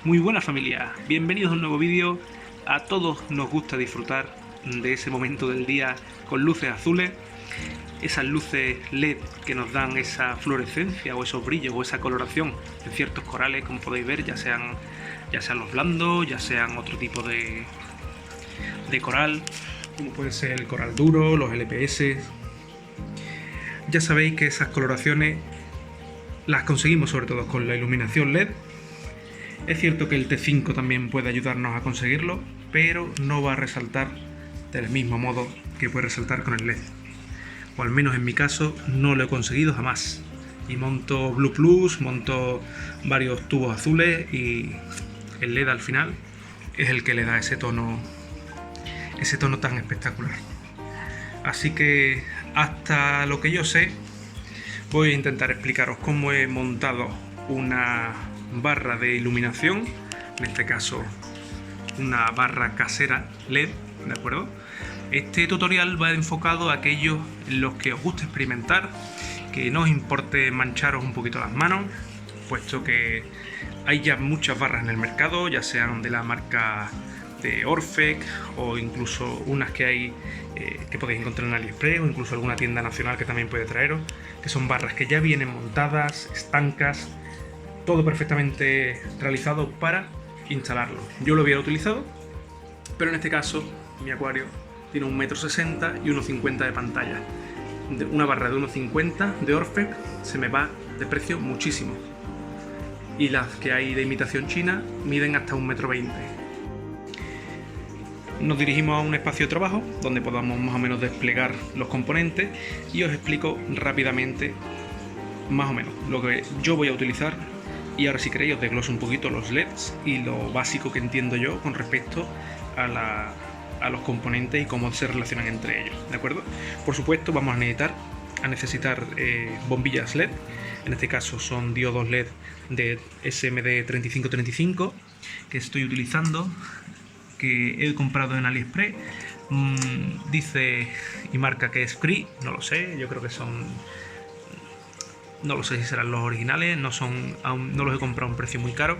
Muy buenas familia, bienvenidos a un nuevo vídeo. A todos nos gusta disfrutar de ese momento del día con luces azules, esas luces LED que nos dan esa fluorescencia o esos brillos o esa coloración en ciertos corales, como podéis ver, ya sean los blandos, ya sean otro tipo de coral, como puede ser el coral duro, los LPS. Ya sabéis que esas coloraciones las conseguimos sobre todo con la iluminación LED. Es cierto que el T5 también puede ayudarnos a conseguirlo, pero no va a resaltar del mismo modo que puede resaltar con el LED. O al menos en mi caso no lo he conseguido jamás. Y monto Blue Plus, monto varios tubos azules y el LED al final es el que le da ese tono tan espectacular. Así que hasta lo que yo sé, voy a intentar explicaros cómo he montado una barra de iluminación, en este caso una barra casera LED, ¿de acuerdo? Este tutorial va enfocado a aquellos en los que os guste experimentar, que no os importe mancharos un poquito las manos, puesto que hay ya muchas barras en el mercado, ya sean de la marca de Orfec o incluso unas que hay que podéis encontrar en AliExpress o incluso alguna tienda nacional que también puede traeros, que son barras que ya vienen montadas, estancas, todo perfectamente realizado para instalarlo. Yo lo hubiera utilizado, pero en este caso mi acuario tiene 1,60 m y 1,50 m de pantalla. Una barra de 1,50 m de Orfec se me va de precio muchísimo. Y las que hay de imitación china miden hasta 1,20 m. Nos dirigimos a un espacio de trabajo donde podamos más o menos desplegar los componentes y os explico rápidamente más o menos lo que yo voy a utilizar. Y ahora si queréis os desgloso un poquito los LEDs y lo básico que entiendo yo con respecto a los componentes y cómo se relacionan entre ellos, ¿de acuerdo? Por supuesto vamos a necesitar bombillas LED, en este caso son diodos LED de SMD 3535 que estoy utilizando, que he comprado en AliExpress. Dice y marca que es free, no lo sé, yo creo que son... No lo sé si serán los originales, aún no los he comprado a un precio muy caro,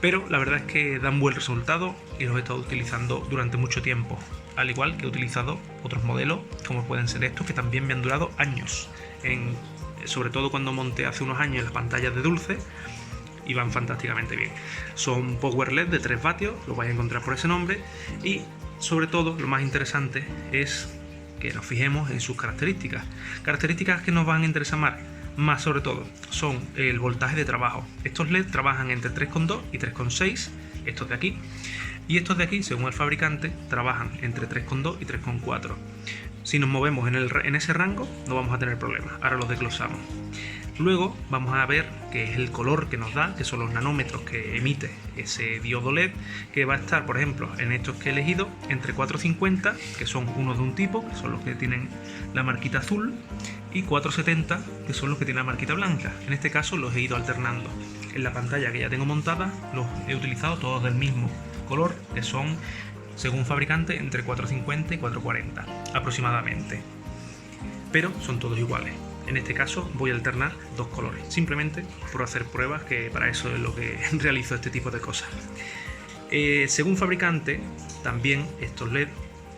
pero la verdad es que dan buen resultado y los he estado utilizando durante mucho tiempo, al igual que he utilizado otros modelos, como pueden ser estos, que también me han durado años, sobre todo cuando monté hace unos años las pantallas de Dulce, y van fantásticamente bien. Son Power LED de 3 vatios, lo vais a encontrar por ese nombre, y sobre todo lo más interesante es que nos fijemos en sus características que nos van a interesar más sobre todo son el voltaje de trabajo. Estos LED trabajan entre 3,2 y 3,6, estos de aquí, y estos de aquí, según el fabricante, trabajan entre 3,2 y 3,4. Si nos movemos en ese rango no vamos a tener problemas. Ahora los desglosamos. Luego vamos a ver qué es el color que nos da, que son los nanómetros que emite ese diodo LED, que va a estar, por ejemplo, en estos que he elegido, entre 450, que son unos de un tipo, que son los que tienen la marquita azul, y 470, que son los que tienen la marquita blanca. En este caso los he ido alternando. En la pantalla que ya tengo montada los he utilizado todos del mismo color, que son, según fabricante, entre 450 y 440 aproximadamente. Pero son todos iguales. En este caso voy a alternar dos colores, simplemente por hacer pruebas, que para eso es lo que realizo este tipo de cosas. Según fabricante, también estos LED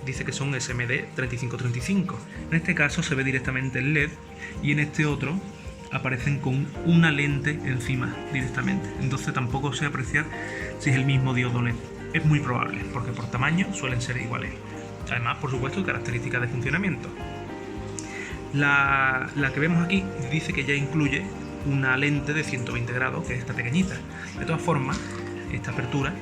dice que son SMD 3535. En este caso se ve directamente el LED y en este otro aparecen con una lente encima directamente. Entonces tampoco sé apreciar si es el mismo diodo LED. Es muy probable, porque por tamaño suelen ser iguales. Además, por supuesto, características de funcionamiento. La que vemos aquí dice que ya incluye una lente de 120 grados, que es esta pequeñita. De todas formas, esta apertura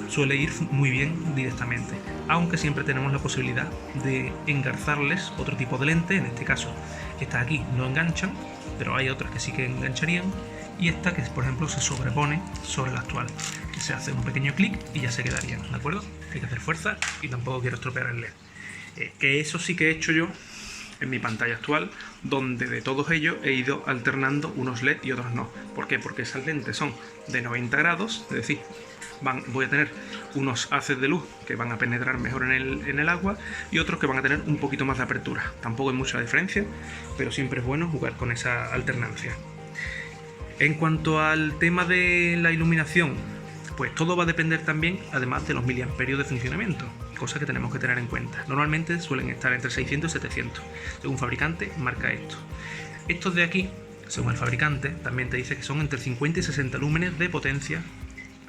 suele ir muy bien directamente, aunque siempre tenemos la posibilidad de engarzarles otro tipo de lente. En este caso, estas aquí no enganchan, pero hay otras que sí que engancharían, y esta que, por ejemplo, se sobrepone sobre la actual, que se hace un pequeño clic y ya se quedarían, ¿de acuerdo? Hay que hacer fuerza y tampoco quiero estropear el LED. Que eso sí que he hecho yo en mi pantalla actual, donde de todos ellos he ido alternando unos LED y otros no. ¿Por qué? Porque esas lentes son de 90 grados, es decir, voy a tener unos haces de luz que van a penetrar mejor en el agua y otros que van a tener un poquito más de apertura. Tampoco hay mucha diferencia, pero siempre es bueno jugar con esa alternancia. En cuanto al tema de la iluminación, Pues todo va a depender también, además de los miliamperios de funcionamiento, cosa que tenemos que tener en cuenta. Normalmente suelen estar entre 600 y 700. Según fabricante, marca esto. Estos de aquí, según el fabricante, también te dice que son entre 50 y 60 lúmenes de potencia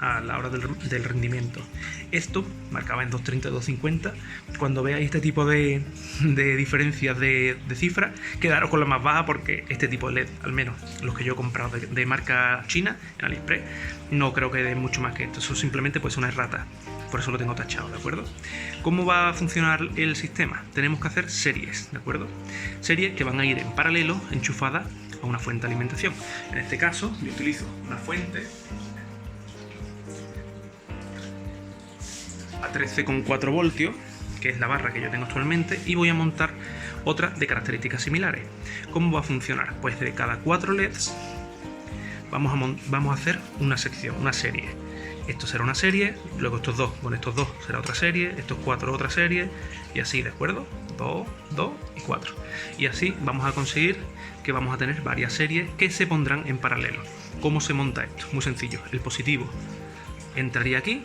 a la hora del rendimiento. Esto marcaba en 230 y 250. Cuando veáis este tipo de diferencias de cifras, quedaros con la más baja, porque este tipo de LED, al menos los que yo he comprado de marca china en AliExpress, no creo que den mucho más que esto. Eso simplemente pues una errata, por eso lo tengo tachado, ¿de acuerdo? ¿Cómo va a funcionar el sistema? Tenemos que hacer series, ¿de acuerdo? Series que van a ir en paralelo, enchufadas a una fuente de alimentación. En este caso yo utilizo una fuente a 13,4 voltios, que es la barra que yo tengo actualmente, y voy a montar otra de características similares. ¿Cómo va a funcionar? Pues de cada 4 LEDs vamos a hacer una sección, una serie. Esto será una serie, luego estos dos, con estos dos será otra serie, estos 4 otra serie, y así, ¿de acuerdo? 2, 2 y 4. Y así vamos a conseguir que vamos a tener varias series que se pondrán en paralelo. ¿Cómo se monta esto? Muy sencillo. El positivo entraría aquí,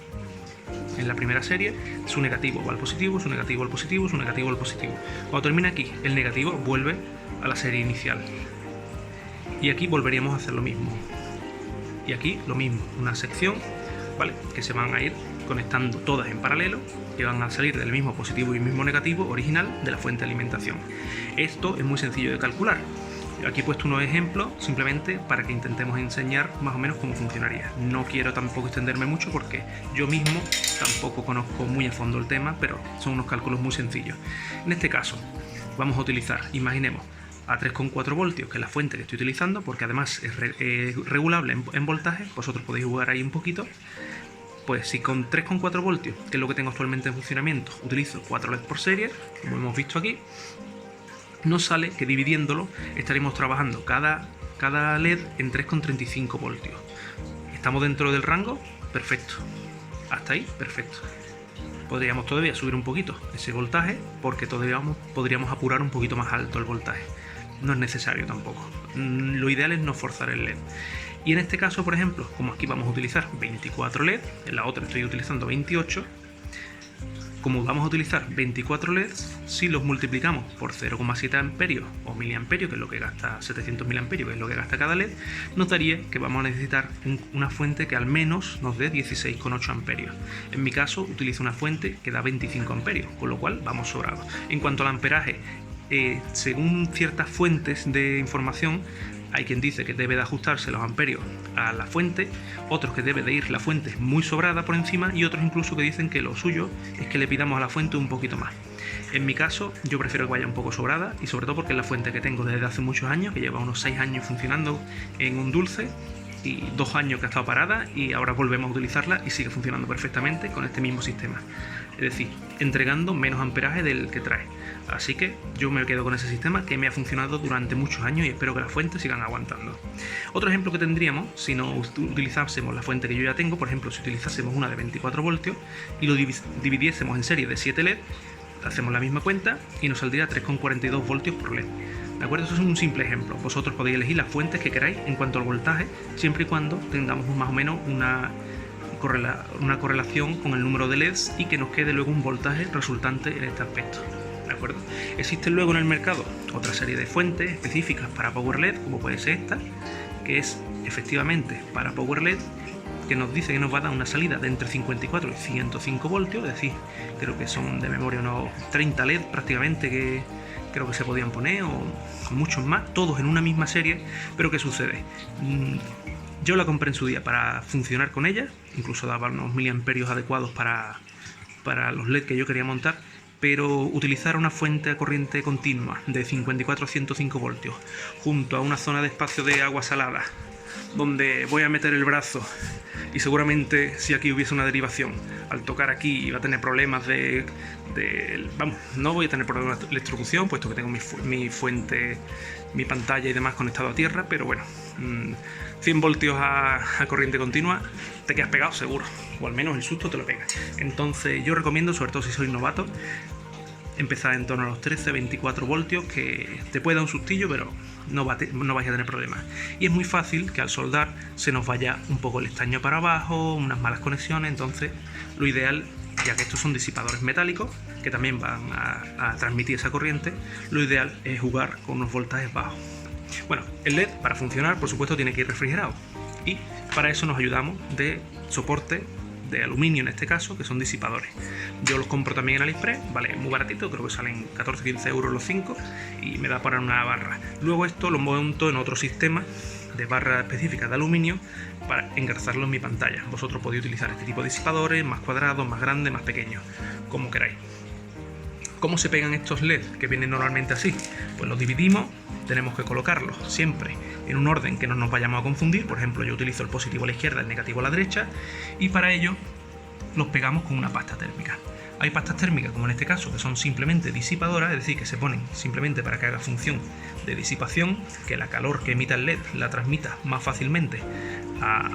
en la primera serie, su negativo va al positivo, su negativo al positivo, su negativo al positivo. Cuando termina aquí, el negativo vuelve a la serie inicial. Y aquí volveríamos a hacer lo mismo. Y aquí lo mismo, una sección, ¿vale?, que se van a ir conectando todas en paralelo, que van a salir del mismo positivo y mismo negativo original de la fuente de alimentación. Esto es muy sencillo de calcular. Aquí he puesto unos ejemplos simplemente para que intentemos enseñar más o menos cómo funcionaría. No quiero tampoco extenderme mucho porque yo mismo tampoco conozco muy a fondo el tema, pero son unos cálculos muy sencillos. En este caso vamos a utilizar, imaginemos, a 3,4 voltios, que es la fuente que estoy utilizando, porque además es regulable en voltaje. Vosotros podéis jugar ahí un poquito. Pues si con 3,4 voltios, que es lo que tengo actualmente en funcionamiento, utilizo 4 LEDs por serie, como hemos visto aquí, nos sale que dividiéndolo estaremos trabajando cada LED en 3,35 voltios. ¿Estamos dentro del rango? Perfecto. Hasta ahí, perfecto. Podríamos todavía subir un poquito ese voltaje, porque todavía podríamos apurar un poquito más alto el voltaje. No es necesario tampoco. Lo ideal es no forzar el LED. Y en este caso, por ejemplo, como aquí vamos a utilizar 24 LED, en la otra estoy utilizando 28, como vamos a utilizar 24 LEDs, si los multiplicamos por 0,7 amperios o miliamperios, que es lo que gasta 700 miliamperios, que es lo que gasta cada LED, nos daría que vamos a necesitar una fuente que al menos nos dé 16,8 amperios. En mi caso utilizo una fuente que da 25 amperios, con lo cual vamos sobrados. En cuanto al amperaje, según ciertas fuentes de información, hay quien dice que debe de ajustarse los amperios a la fuente, otros que debe de ir la fuente muy sobrada por encima, y otros incluso que dicen que lo suyo es que le pidamos a la fuente un poquito más. En mi caso, yo prefiero que vaya un poco sobrada, y sobre todo porque es la fuente que tengo desde hace muchos años, que lleva unos 6 años funcionando en un dulce, y 2 años que ha estado parada, y ahora volvemos a utilizarla y sigue funcionando perfectamente con este mismo sistema. Es decir, entregando menos amperaje del que trae. Así que yo me quedo con ese sistema que me ha funcionado durante muchos años, y espero que las fuentes sigan aguantando. Otro ejemplo que tendríamos, si no utilizásemos la fuente que yo ya tengo, por ejemplo, si utilizásemos una de 24 voltios y lo dividiésemos en serie de 7 LED, hacemos la misma cuenta y nos saldría 3,42 voltios por LED. ¿De acuerdo? Eso es un simple ejemplo. Vosotros podéis elegir las fuentes que queráis en cuanto al voltaje, siempre y cuando tengamos más o menos una correlación con el número de LEDs y que nos quede luego un voltaje resultante en este aspecto. ¿De acuerdo? Existen luego en el mercado otra serie de fuentes específicas para Power LED, como puede ser esta, que es efectivamente para Power LED, que nos dice que nos va a dar una salida de entre 54 y 105 voltios, es decir, creo que son de memoria unos 30 LED prácticamente que creo que se podían poner, o muchos más, todos en una misma serie. Pero ¿qué sucede? Yo la compré en su día para funcionar con ella, incluso daba unos miliamperios adecuados para los LED que yo quería montar, pero utilizar una fuente a corriente continua de 54 a 105 voltios junto a una zona de espacio de agua salada, donde voy a meter el brazo y seguramente si aquí hubiese una derivación, al tocar aquí iba a tener problemas no voy a tener problemas de electrocución, puesto que tengo mi fuente, mi pantalla y demás conectado a tierra, pero bueno, 100 voltios a corriente continua, te quedas pegado seguro, o al menos el susto te lo pega. Entonces yo recomiendo, sobre todo si sois novato, empezar en torno a los 13-24 voltios, que te puede dar un sustillo, pero no vais a tener problemas. Y es muy fácil que al soldar se nos vaya un poco el estaño para abajo, unas malas conexiones. Entonces lo ideal, ya que estos son disipadores metálicos que también van a transmitir esa corriente, lo ideal es jugar con unos voltajes bajos. Bueno, el LED para funcionar por supuesto tiene que ir refrigerado, y para eso nos ayudamos de soporte de aluminio en este caso, que son disipadores. Yo los compro también en AliExpress, vale, muy baratito, creo que salen 14-15 euros los 5 y me da para una barra. Luego esto lo monto en otro sistema de barra específica de aluminio para engarzarlo en mi pantalla. Vosotros podéis utilizar este tipo de disipadores, más cuadrados, más grandes, más pequeños, como queráis. ¿Cómo se pegan estos LED que vienen normalmente así? Pues los dividimos, tenemos que colocarlos siempre en un orden que no nos vayamos a confundir. Por ejemplo, yo utilizo el positivo a la izquierda, el negativo a la derecha, y para ello los pegamos con una pasta térmica. Hay pastas térmicas, como en este caso, que son simplemente disipadoras, es decir, que se ponen simplemente para que haga función de disipación, que la calor que emita el LED la transmita más fácilmente a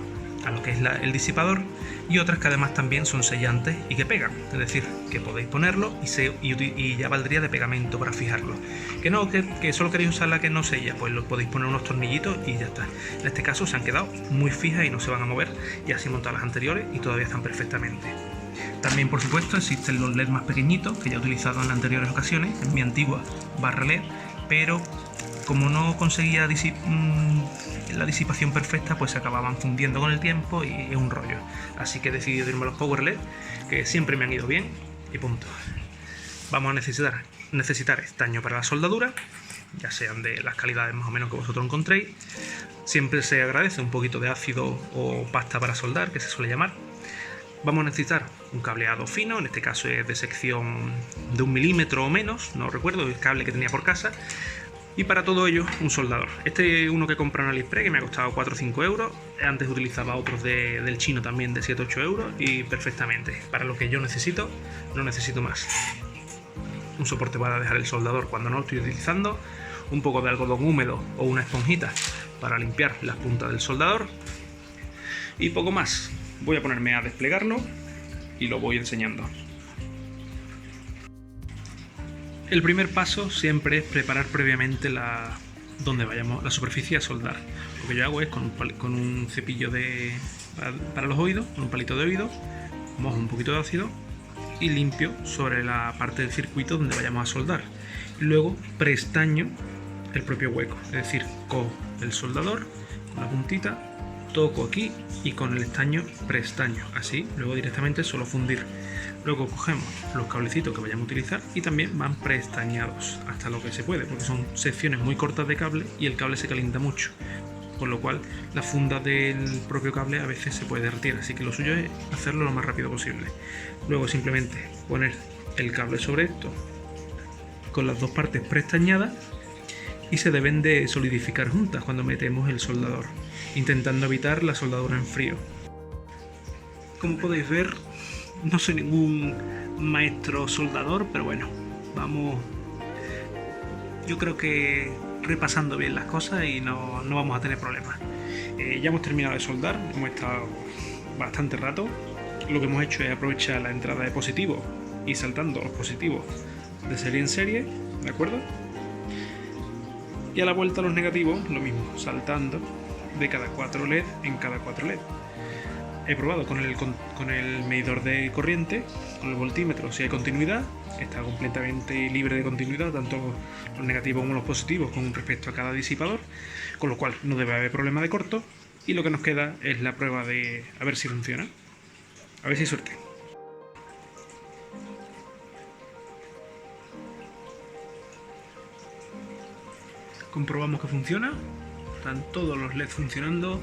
lo que es el disipador, y otras que además también son sellantes y que pegan, es decir, que podéis ponerlo y ya valdría de pegamento para fijarlo. Que no, que solo queréis usar la que no sella, pues lo podéis poner unos tornillitos y ya está. En este caso se han quedado muy fijas y no se van a mover, y así he montado las anteriores y todavía están perfectamente. También, por supuesto, existen los LED más pequeñitos que ya he utilizado en anteriores ocasiones en mi antigua barra LED, pero como no conseguía la disipación perfecta, pues se acababan fundiendo con el tiempo y es un rollo. Así que he decidido irme a los Power LED, que siempre me han ido bien, y punto. Vamos a necesitar estaño para la soldadura, ya sean de las calidades más o menos que vosotros encontréis. Siempre se agradece un poquito de ácido o pasta para soldar, que se suele llamar. Vamos a necesitar un cableado fino, en este caso es de sección de 1 milímetro o menos, no recuerdo el cable que tenía por casa. Y para todo ello, un soldador. Este uno que compré en AliExpress, que me ha costado 4 o 5 euros. Antes utilizaba otros del chino también de 7 o 8 euros y perfectamente. Para lo que yo necesito, no necesito más. Un soporte para dejar el soldador cuando no lo estoy utilizando. Un poco de algodón húmedo o una esponjita para limpiar las puntas del soldador. Y poco más. Voy a ponerme a desplegarlo y lo voy enseñando. El primer paso siempre es preparar previamente donde vayamos, la superficie a soldar. Lo que yo hago es con un cepillo para los oídos, con un palito de oído, mojo un poquito de ácido y limpio sobre la parte del circuito donde vayamos a soldar. Y luego preestaño el propio hueco, es decir, cojo el soldador con la puntita, toco aquí y con el estaño preestaño, así luego directamente solo fundir. Luego cogemos los cablecitos que vayamos a utilizar y también van preestañados hasta lo que se puede, porque son secciones muy cortas de cable y el cable se calienta mucho, con lo cual la funda del propio cable a veces se puede derretir, así que lo suyo es hacerlo lo más rápido posible. Luego simplemente poner el cable sobre esto con las dos partes preestañadas y se deben de solidificar juntas cuando metemos el soldador, intentando evitar la soldadura en frío. Como podéis ver, no soy ningún maestro soldador, pero bueno, vamos, yo creo que repasando bien las cosas y no vamos a tener problemas. Ya hemos terminado de soldar, hemos estado bastante rato. Lo que hemos hecho es aprovechar la entrada de positivos y saltando los positivos de serie en serie, ¿de acuerdo? Y a la vuelta los negativos, lo mismo, saltando de cada 4 LED en cada 4 LED. He probado con el medidor de corriente, con el voltímetro, si hay continuidad. Está completamente libre de continuidad, tanto los negativos como los positivos con respecto a cada disipador, con lo cual no debe haber problema de corto. Y lo que nos queda es la prueba de a ver si funciona. A ver si hay suerte. Comprobamos que funciona. Están todos los LED funcionando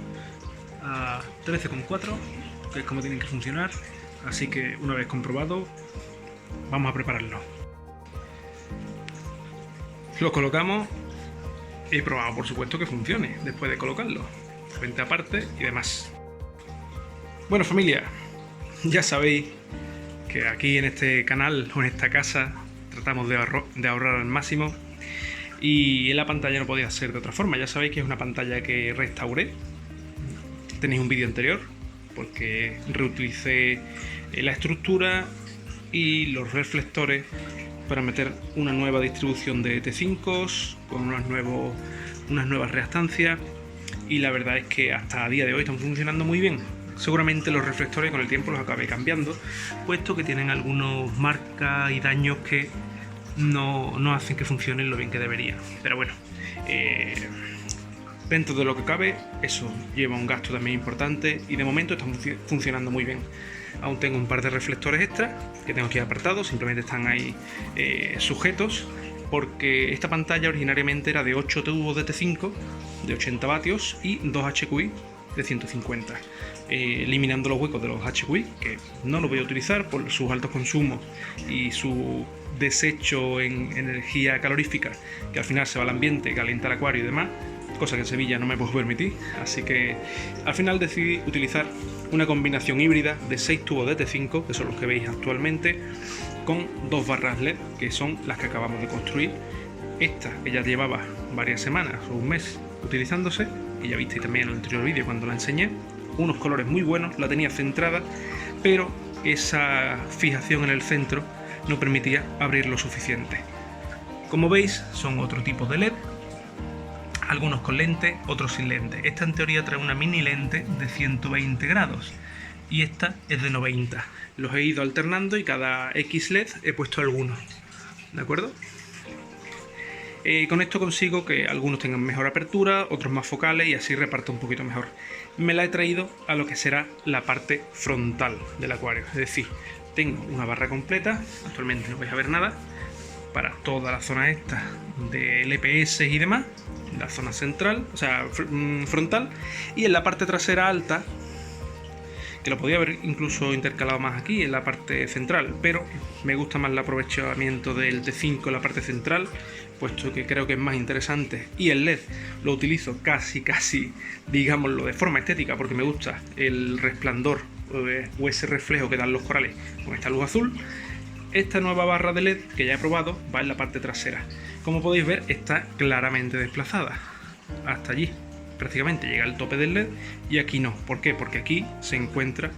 a 13,4, que es como tienen que funcionar. Así que una vez comprobado, vamos a prepararlo. Lo colocamos. He probado, por supuesto, que funcione después de colocarlo, frente aparte y demás. Bueno, familia, ya sabéis que aquí en este canal o en esta casa tratamos de ahorrar al máximo, y en la pantalla no podía ser de otra forma. Ya sabéis que es una pantalla que restauré. Tenéis un vídeo anterior porque reutilicé la estructura y los reflectores para meter una nueva distribución de T5 con unos nuevos unas nuevas reastancias y la verdad es que hasta a día de hoy están funcionando muy bien. Seguramente los reflectores con el tiempo los acabé cambiando, puesto que tienen algunos marcas y daños que no hacen que funcionen lo bien que deberían. Pero bueno, dentro de lo que cabe, eso lleva un gasto también importante y de momento están funcionando muy bien. Aún tengo un par de reflectores extra que tengo aquí apartados, simplemente están ahí sujetos, porque esta pantalla originariamente era de 8 tubos de T5 de 80 vatios y 2 HQI de 150, eliminando los huecos de los HQI, que no los voy a utilizar por sus altos consumos y su desecho en energía calorífica, que al final se va al ambiente, calienta el acuario y demás, cosa que en Sevilla no me puedo permitir, así que al final decidí utilizar una combinación híbrida de 6 tubos de T5, que son los que veis actualmente, con 2 barras LED, que son las que acabamos de construir. Esta, que ya llevaba varias semanas o un mes utilizándose, y ya visteis también en el anterior vídeo cuando la enseñé, unos colores muy buenos, la tenía centrada, pero esa fijación en el centro no permitía abrir lo suficiente. Como veis, son otro tipo de LED, algunos con lente, otros sin lente. Esta en teoría trae una mini lente de 120 grados y esta es de 90. Los he ido alternando y cada X LED he puesto algunos, ¿de acuerdo? Con esto consigo que algunos tengan mejor apertura, otros más focales y así reparto un poquito mejor. Me la he traído a lo que será la parte frontal del acuario, es decir, tengo una barra completa, actualmente no vais a ver nada, para toda la zona esta de LPS y demás, la zona central, o sea, frontal, y en la parte trasera alta, que lo podía haber incluso intercalado más aquí, en la parte central, pero me gusta más el aprovechamiento del T5 en la parte central, puesto que creo que es más interesante, y el LED lo utilizo casi, digámoslo, de forma estética, porque me gusta el resplandor o ese reflejo que dan los corales con esta luz azul. Esta nueva barra de LED que ya he probado va en la parte trasera. Como podéis ver, está claramente desplazada hasta allí, prácticamente llega al tope del LED, y aquí no. ¿Por qué? Porque aquí se encuentra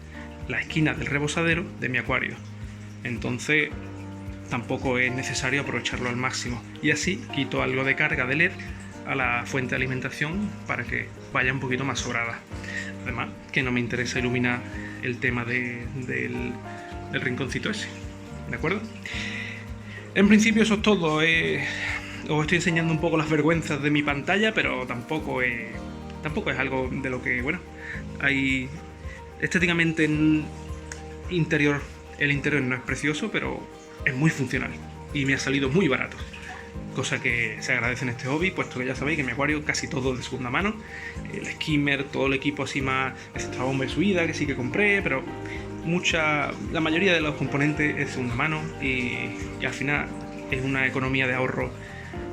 la esquina del rebosadero de mi acuario, entonces tampoco es necesario aprovecharlo al máximo, y así quito algo de carga de LED a la fuente de alimentación para que vaya un poquito más sobrada. Además que no me interesa iluminar el tema del rinconcito ese, ¿de acuerdo? En principio eso es todo. Os estoy enseñando un poco las vergüenzas de mi pantalla, pero tampoco es algo de lo que, bueno, hay estéticamente el interior no es precioso, pero es muy funcional y me ha salido muy barato, cosa que se agradece en este hobby, puesto que ya sabéis que mi acuario casi todo es de segunda mano, el skimmer, todo el equipo así más, excepto la bomba de subida que sí que compré, pero la mayoría de los componentes es de segunda mano y al final es una economía de ahorro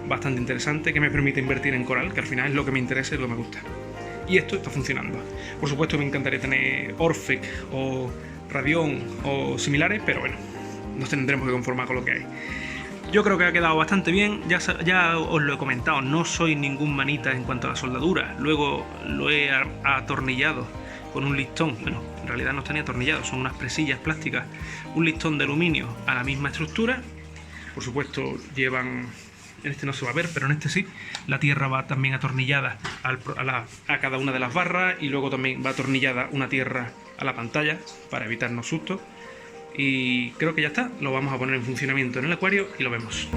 bastante interesante que me permite invertir en coral, que al final es lo que me interesa y lo que me gusta. Y esto está funcionando. Por supuesto me encantaría tener Orphec o Radion o similares, pero bueno, nos tendremos que conformar con lo que hay. Yo creo que ha quedado bastante bien, ya os lo he comentado, no soy ningún manita en cuanto a la soldadura. Luego lo he atornillado con un listón, bueno, en realidad no están ni atornillados, son unas presillas plásticas, un listón de aluminio a la misma estructura. Por supuesto llevan, en este no se va a ver, pero en este sí, la tierra va también atornillada a cada una de las barras, y luego también va atornillada una tierra a la pantalla para evitarnos sustos. Y creo que ya está, lo vamos a poner en funcionamiento en el acuario y lo vemos.